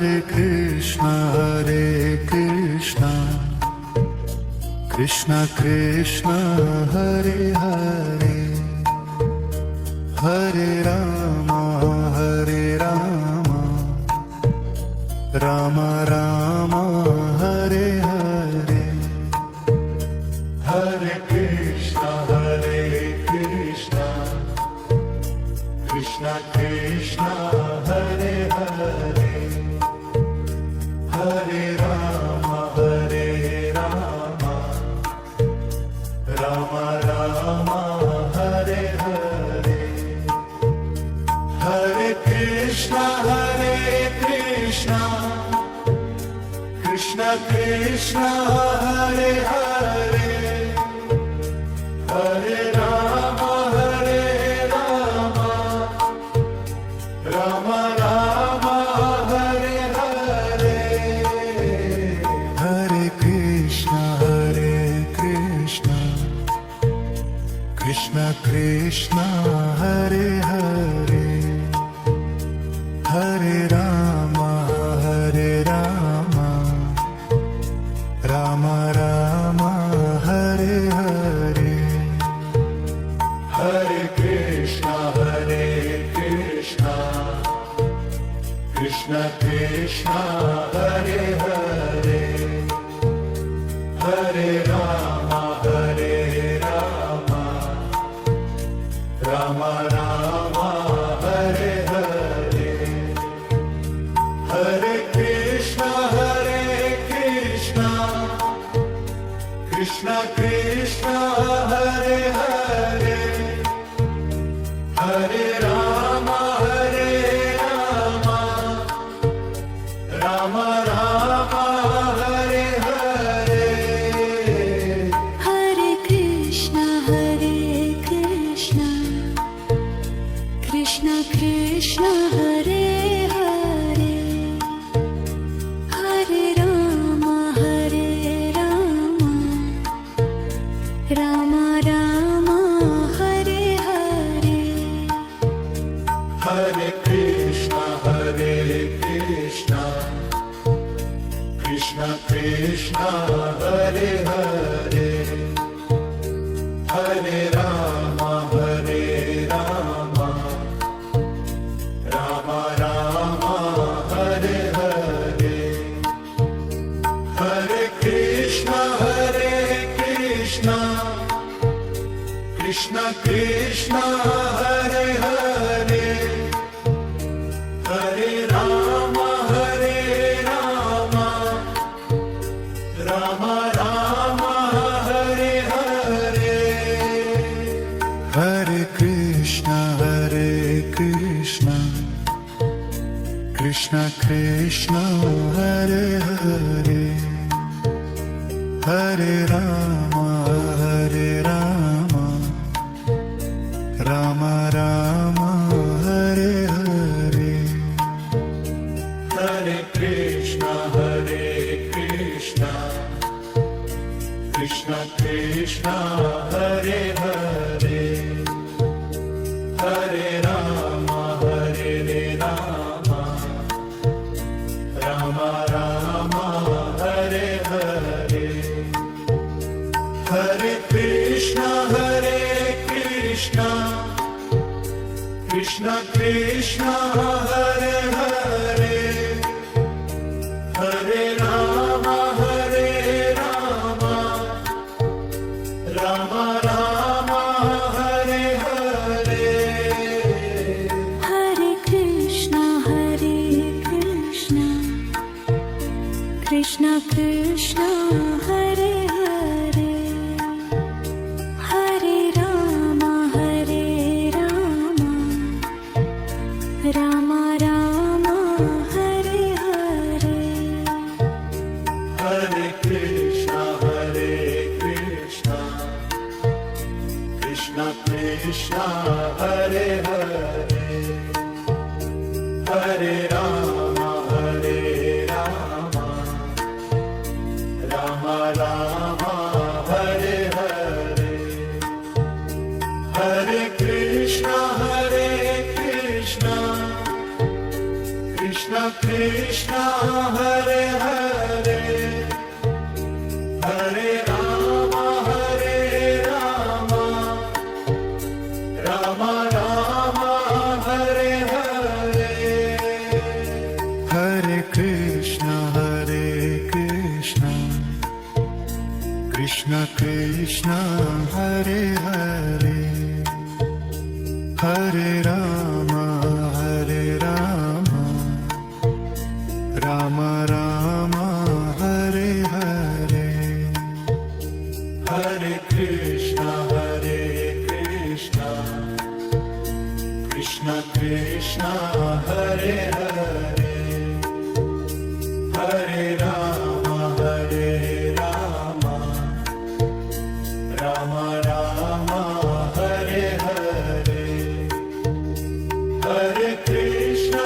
Hare Krishna, Krishna Krishna, Hare Hare, Hare Rama, Rama Rama, Hare Hare. Hare Krishna, Krishna Krishna, Hare Hare, Hare Rama, Rama Rama, Hare Hare. Hare Krishna, Krishna Krishna, Hare Hare, Hare Rama, Rama Rama, Hare Hare. Hare Krishna, Krishna Krishna, Hare Hare, Hare Rama, Rama Rama, Hare Hare. Hare Krishna, Krishna Krishna, Hare Hare, Hare Rama, Rama Rama, Hare Hare. Hare Krishna, Krishna Krishna, Hare Hare, Hare Rama, Rama Rama, Hare Hare. Hare Krishna, Krishna Krishna, Hare Hare, Hare Rama, Rama Rama, Hare Hare. Hare Krishna, Krishna Krishna, Hare Hare, Hare Rama, Rama Rama, Hare Hare. Hare Krishna, Krishna Krishna, Hare Hare, Hare Rama, Rama Rama, Hare Hare. Hare Krishna, Krishna Krishna, Hare Hare, Hare Rama, Rama Rama, Hare Hare. Hare Krishna, Krishna Krishna, Hare Hare, Hare Rama, Rama Rama, Hare Hare. Hare Krishna, Krishna Krishna, Hare Hare, Hare Rama, Rama Rama, Hare Hare. Hare Krishna, Krishna Krishna, Hare Hare, Hare Rama, Rama Rama, Hare Hare. Hare Krishna, Krishna Krishna, Hare Hare, Hare Rama, Rama Rama, Hare Hare. Hare Krishna, Krishna Krishna, Krishna Hare Hare Hare Rama Rama Rama Hare Hare Hare Krishna Krishna Krishna Hare Hare Hare Rama Rama Rama Hare Hare Hare Krishna Krishna Krishna Hare Hare Hare Rama Rama Rama Hare Hare Hare Krishna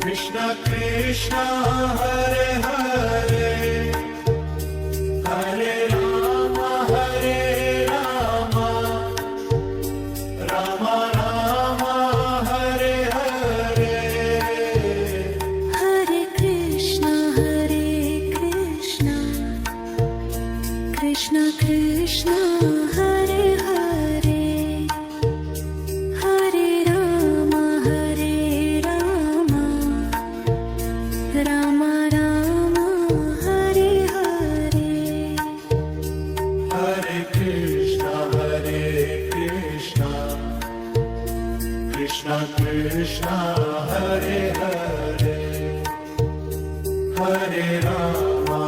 Krishna Krishna Hare Hare Hare Rama Rama Rama Hare Hare Hare Krishna Krishna Krishna Hare Hare Hare Rama Rama Rama Hare Hare Hare Krishna Krishna Krishna Hare Hare Hare Rama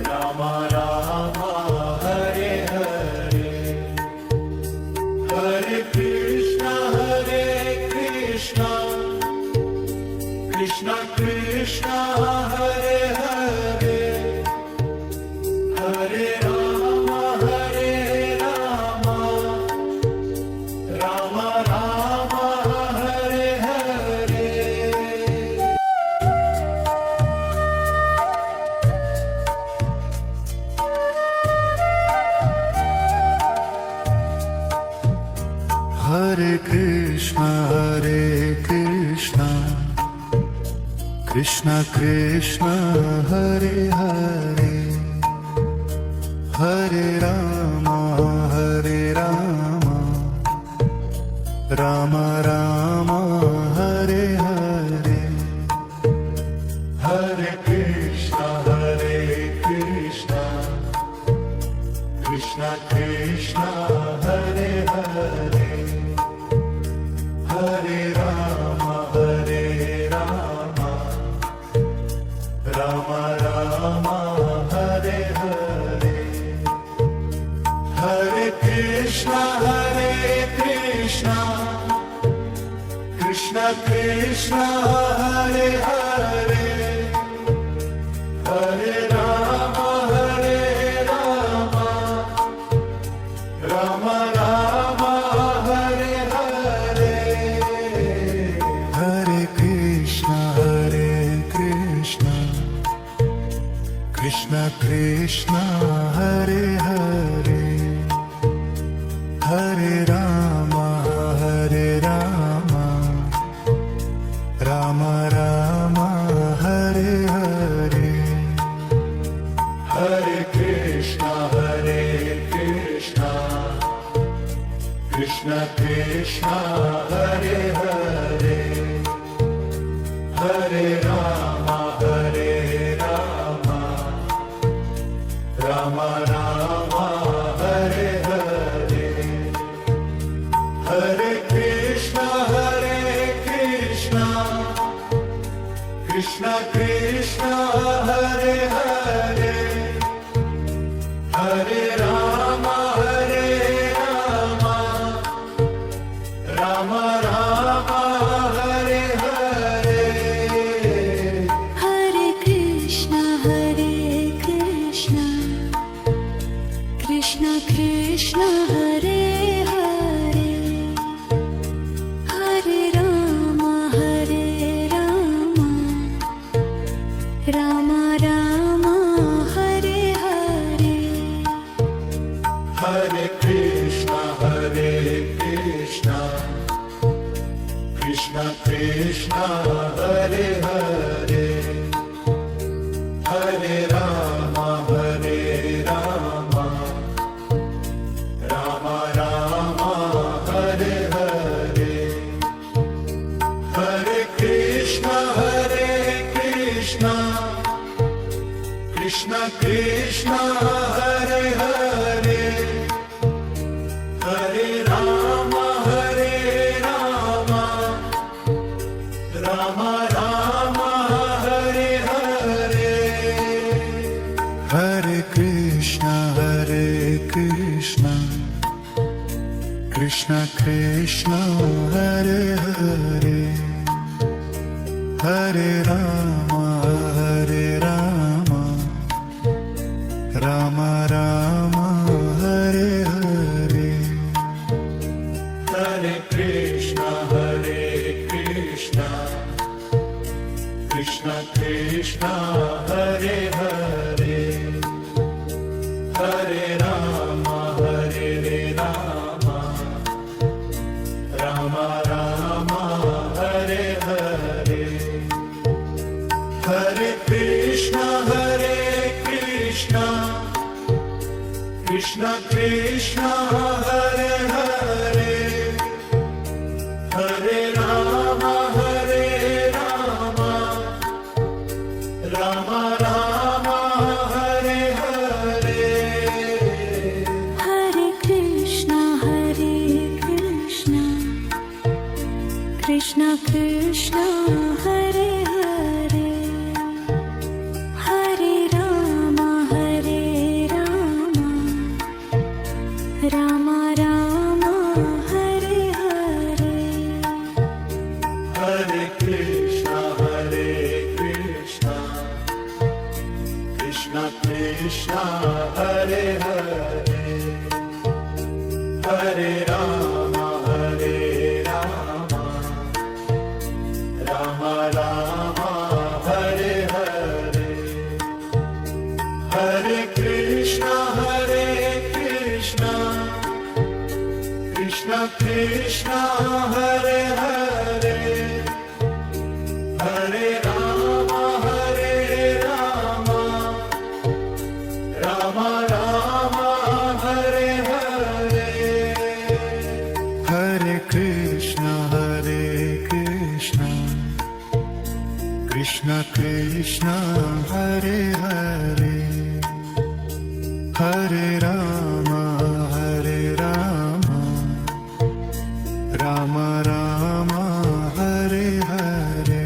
Rama Rama Hare Hare Hare Krishna Krishna Krishna Hare Hare Hare Rama Rama Rama Hare Hare Hare Krishna Krishna Krishna Hare Hare Hare Rama Rama Rama Hare Hare Hare Krishna Krishna Krishna Hare Hare Hare Rama Rama Rama Hare Hare Hare Krishna Krishna Krishna Hare Hare Hare Rama Rama Rama Hare Hare Hare Krishna Krishna Krishna Hare Hare Hare Rama Rama Rama Hare Hare Hare Krishna Krishna Krishna Hare Hare Hare Rama Rama Rama Hare Hare Hare Krishna Krishna Krishna Hare Hare Hare Rama Rama Rama Hare Hare Hare Krishna Krishna Krishna Hare Hare Hare Rama Rama Rama Hare Hare Krishna Hare Hare Hare Rama Rama Rama Hare Hare Hare Krishna Krishna Krishna Hare Hare Hare Rama Rama Rama Hare Hare Hare Krishna Krishna Krishna Hare Hare Hare Rama Rama Rama Hare Hare Hare Krishna Krishna Krishna Hare Hare Hare Rama Rama Rama Hare Hare Hare Krishna Krishna Krishna Hare Hare Hare Rama Rama Rama Hare Hare Hare Krishna Krishna Krishna Hare Hare Hare Rama Rama Rama Hare Hare Hare Krishna Krishna Krishna Hare Hare Hare Rama Rama Rama Hare Hare Hare Krishna Krishna Krishna Hare Hare Hare Rama Rama Rama Hare Hare Hare Krishna Krishna Hare Hare Hare Rama Rama Rama Hare Hare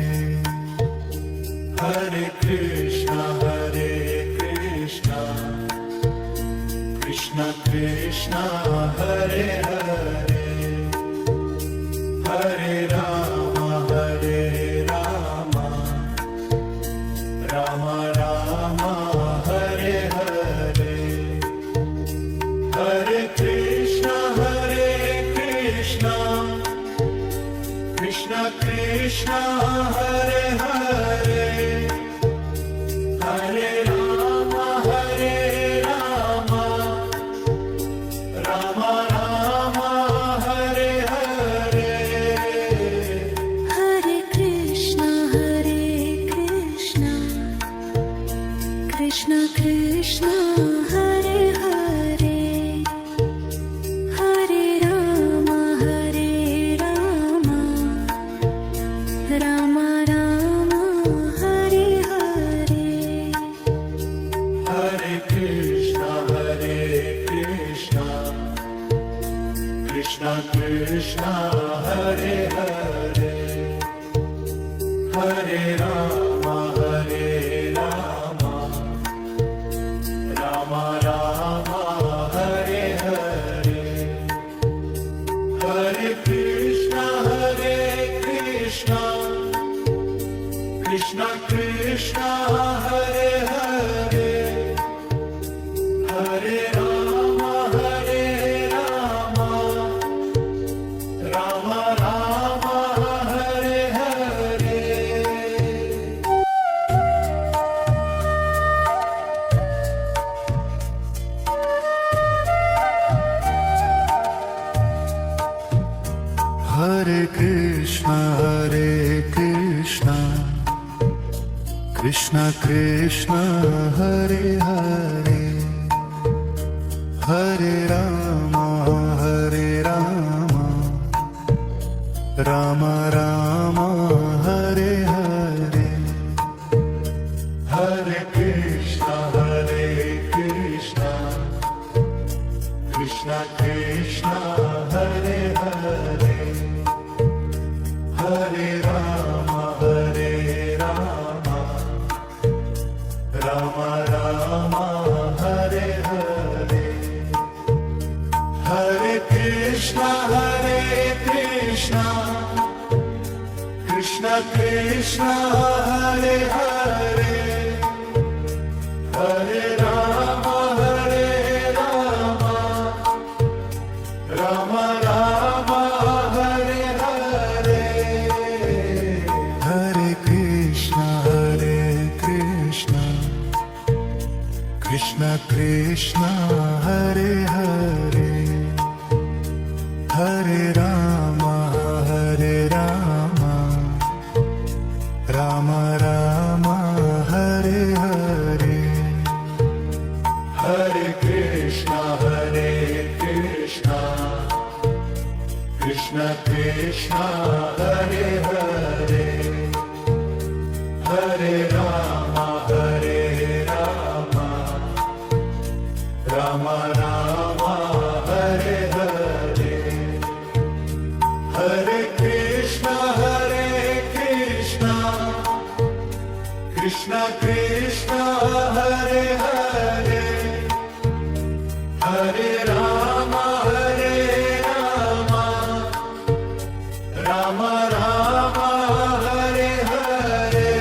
Hare Krishna Krishna Hare Hare Hare Rama Rama Rama Hare Hare Hare Krishna Krishna Hare Hare Hare Rama Rama Rama Hare Hare Hare Krishna Krishna Krishna Hare Hare Hare Rama Rama Rama Hare Hare Hare Krishna Krishna Hare Hare Hare Rama Rama Rama Hare Hare Hare Krishna Krishna Hare Hare Hare Rama Rama Rama Hare Hare Hare Krishna Krishna Krishna Hare Hare Hare Rama Rama Rama Hare Hare Hare Krishna Krishna Krishna Hare Hare Hare Rama Rama Rama Hare Hare Hare Krishna Krishna Krishna Hare Hare Hare Rama Rama Rama Hare Hare Hare Krishna Krishna Krishna Hare Hare Hare Rama Rama Rama Hare Hare Hare Krishna Krishna Krishna Hare Hare Hare Rama Rama Rama Hare Hare Hare Krishna Krishna Krishna Hare Hare Hare Rama Rama Rama Hare Hare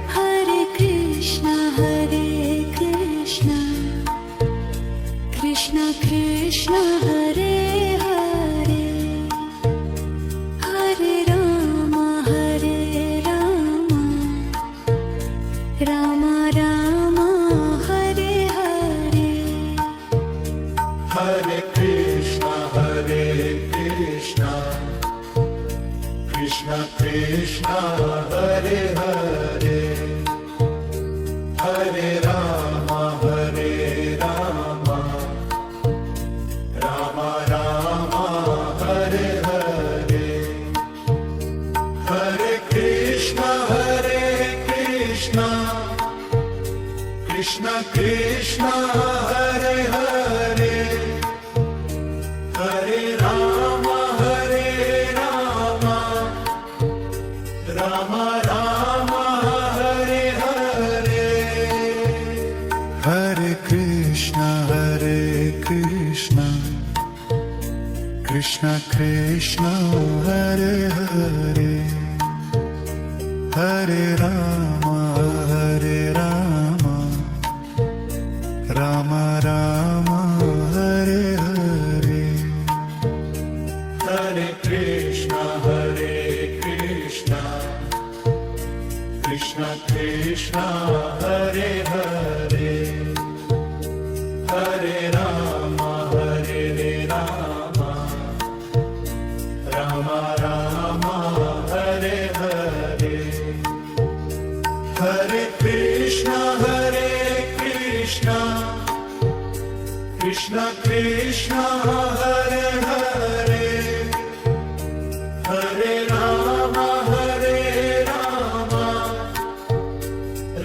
Hare Krishna Krishna Krishna Hare Hare Hare Rama Rama Rama Hare Hare Hare Krishna Krishna Krishna Hare Hare Hare Rama Rama Rama Hare Hare Hare Krishna Krishna Krishna Hare Hare Hare Rama Rama Rama Hare Hare Hare Krishna Krishna Krishna Hare Hare Hare Rama Rama Rama Hare Hare Hare Krishna Krishna Krishna Hare Hare Hare Rama Rama Rama Hare Hare Hare Krishna Krishna Krishna Hare Hare Hare Rama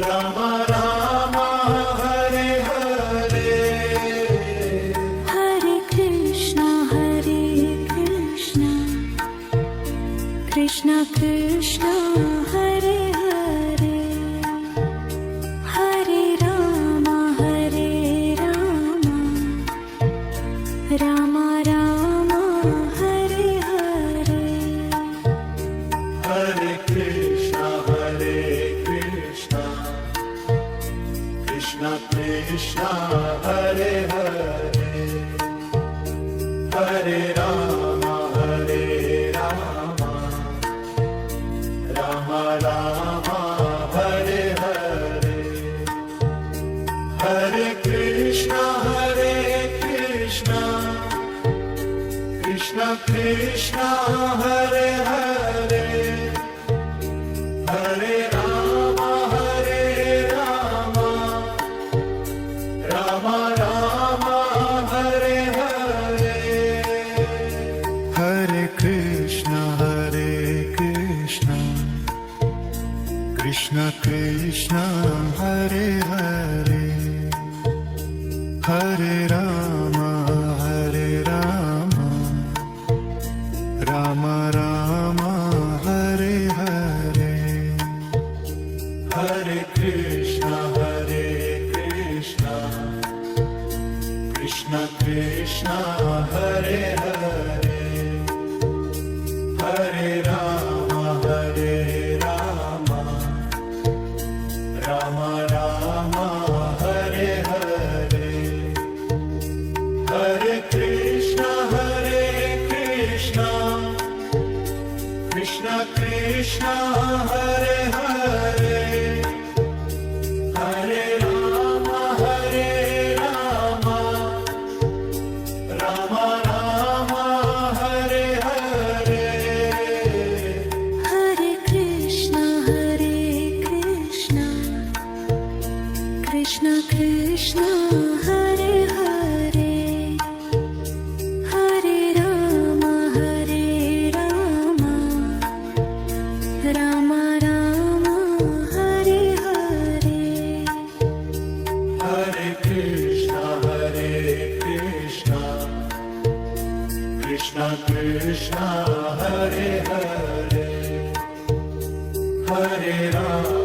Rama Rama Hare Hare Hare Krishna Krishna Krishna Hare Hare Hare Rama Rama Rama Hare Hare Hare Krishna Krishna Krishna Hare Hare Hare Rama Rama Rama Hare Hare Hare Krishna Krishna Krishna Hare Hare Hare Rama Krishna Krishna Hare Hare Hare Rama Hare Rama Rama Rama Hare Hare Hare Krishna Krishna Krishna Hare Hare Hare Rama Rama Rama Hare Hare Hare Krishna Krishna Krishna Hare Hare Hare Rama Rama Rama Hare Hare Hare Krishna Krishna Krishna Hare Hare Hare Rama Rama Rama Hare Hare Hare Krishna Krishna Krishna Hare Hare Hare Rama